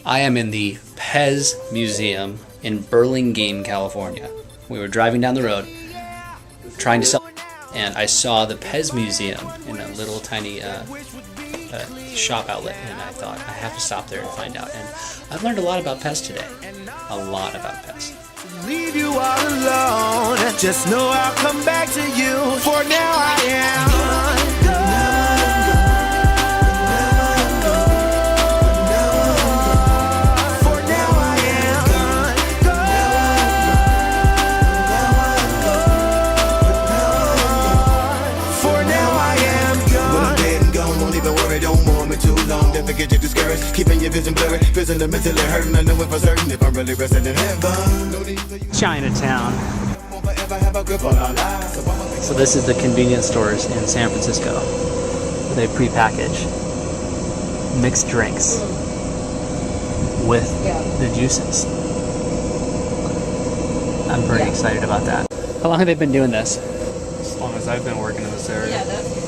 I am in the Pez Museum in Burlingame, California. We were driving down the road trying to sell, and I saw the Pez Museum in a little tiny shop outlet, and I thought I have to stop there and find out. And I've learned a lot about Pez today. A lot about Pez. Leave you all alone. Just know I'll come back to you. For now I am. Get you discouraged, keeping your vision blurry, physically, mentally hurting. I know if I'm certain if I'm really resting in heaven. Chinatown. So this is the convenience stores in San Francisco. They pre-package mixed drinks with the juices. I'm pretty excited about that. How long have they been doing this? As long as I've been working in this area. Yeah, that's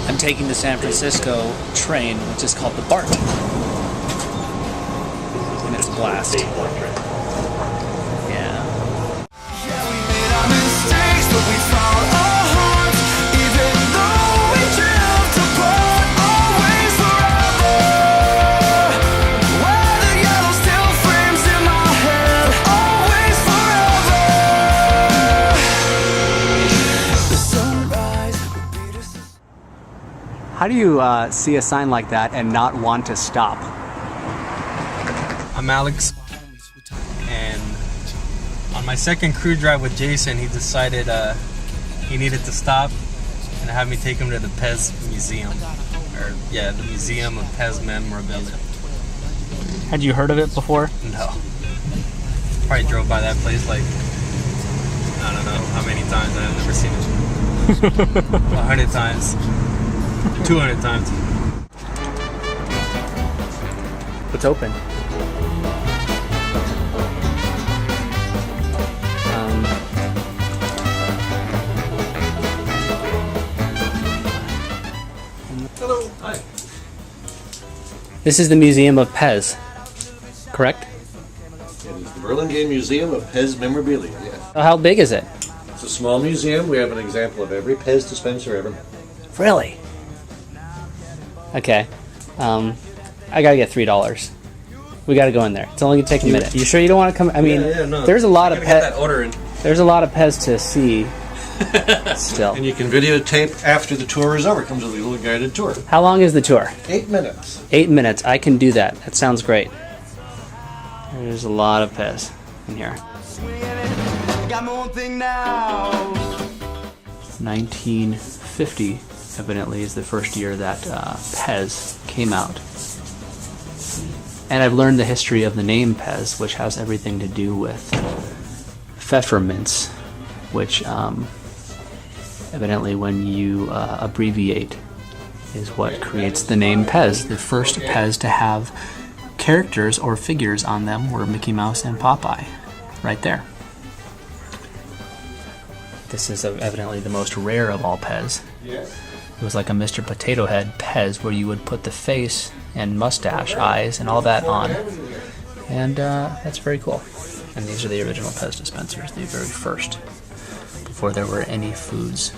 I'm taking the San Francisco train, which is called the BART. And it's a blast. Yeah. We made our mistakes, but we found our hearts. Even though we drift apart, always forever. While the yellow still frames in my head, always forever. The sunrise will beat us. How do you see a sign like that and not want to stop? I'm Alex, and on my second crew drive with Jason, he decided he needed to stop and have me take him to the Pez Museum. The Museum of Pez Memorabilia. Had you heard of it before? No. Probably drove by that place like, I don't know how many times. I've never seen it. 100 times. 200 times. It's open. Hello. Hi. This is the Museum of Pez, correct? It is the Burlingame Museum of Pez Memorabilia, yes. How big is it? It's a small museum. We have an example of every Pez dispenser ever made. Really? Okay. I gotta get $3. We gotta go in there. It's only gonna take a minute. You sure you don't want to come? I mean, no. there's a lot of Get that order in. There's a lot of Pez to see. Still. And you can videotape after the tour is over. It comes with a little guided tour. How long is the tour? 8 minutes. 8 minutes. I can do that. That sounds great. There's a lot of Pez in here. Got my own thing now. 1950, evidently, is the first year that Pez came out. And I've learned the history of the name Pez, which has everything to do with pfeffermints, which evidently when you abbreviate is what creates the name Pez. The first Pez to have characters or figures on them were Mickey Mouse and Popeye, right there. This is evidently the most rare of all Pez. It was like a Mr. Potato Head Pez, where you would put the face and mustache, eyes, and all that on. And that's very cool. And these are the original Pez dispensers, the very first, before there were any foods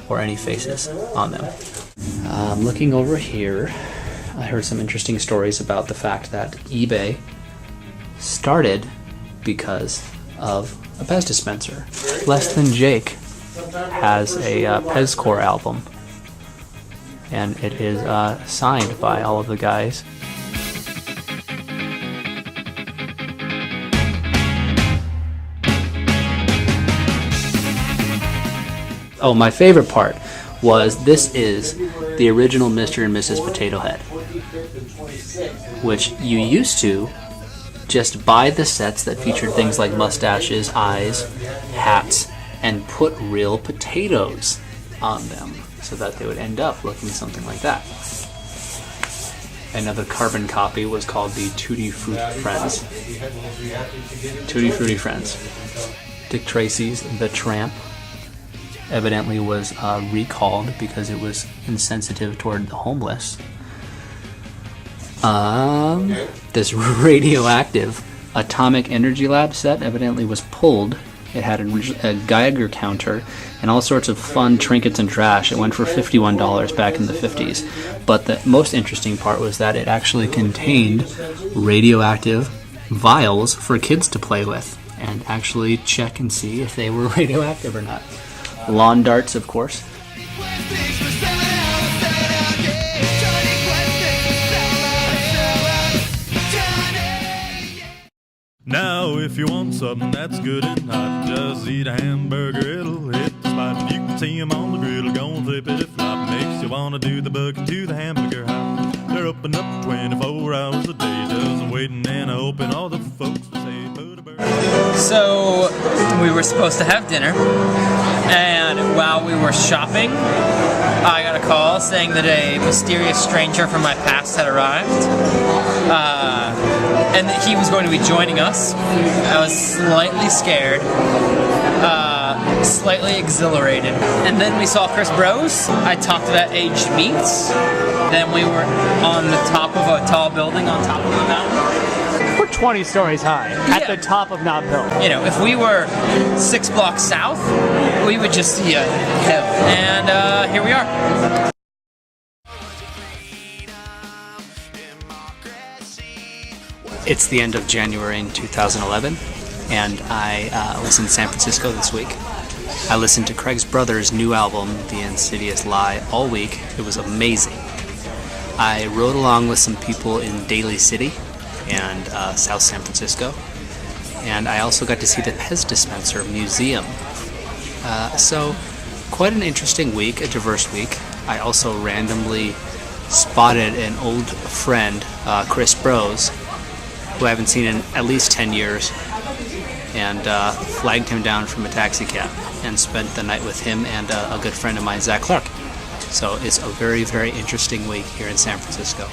or any faces on them. Looking over here, I heard some interesting stories about the fact that eBay started because of a Pez dispenser. Less Than Jake has a Pez Core album, and it is signed by all of the guys. Oh, my favorite part was this is the original Mr. and Mrs. Potato Head, which you used to just buy the sets that featured things like mustaches, eyes, hats, and put real potatoes on them so that they would end up looking something like that. Another carbon copy was called the Tutti Frutti Friends. Tutti Frutti Friends. Dick Tracy's The Tramp. evidently was recalled because it was insensitive toward the homeless. This radioactive atomic energy lab set evidently was pulled. It had a Geiger counter and all sorts of fun trinkets and trash. It went for $51 back in the 50s. But the most interesting part was that it actually contained radioactive vials for kids to play with and actually check and see if they were radioactive or not. Lawn darts, of course. Now, if you want something that's good and hot, just eat a hamburger, it'll hit the spot. You can see 'em on the griddle, gon' flip it, flop. Makes you wanna do the bucket to the hamburger hop. They're open up 24 hours a day, just waiting and hoping all the folks will say, put a burger. So, we were supposed to have dinner, and while we were shopping, I got a call saying that a mysterious stranger from my past had arrived. And that he was going to be joining us. I was slightly scared, slightly exhilarated. And then we saw Chris Bros. I talked about aged meats. Then we were on the top of a tall building on top of a mountain. We're 20 stories high at the top of Nob Hill. You know, if we were 6 blocks south, we would just see a hill. And here we are. It's the end of January in 2011, and I was in San Francisco this week. I listened to Craig's brother's new album, The Insidious Lie, all week. It was amazing. I rode along with some people in Daly City and South San Francisco, and I also got to see the Pez Dispenser Museum. So, quite an interesting week, a diverse week. I also randomly spotted an old friend, Chris Bros, who I haven't seen in at least 10 years, and flagged him down from a taxi cab and spent the night with him and a good friend of mine, Zach Clark. So it's a very, very interesting week here in San Francisco.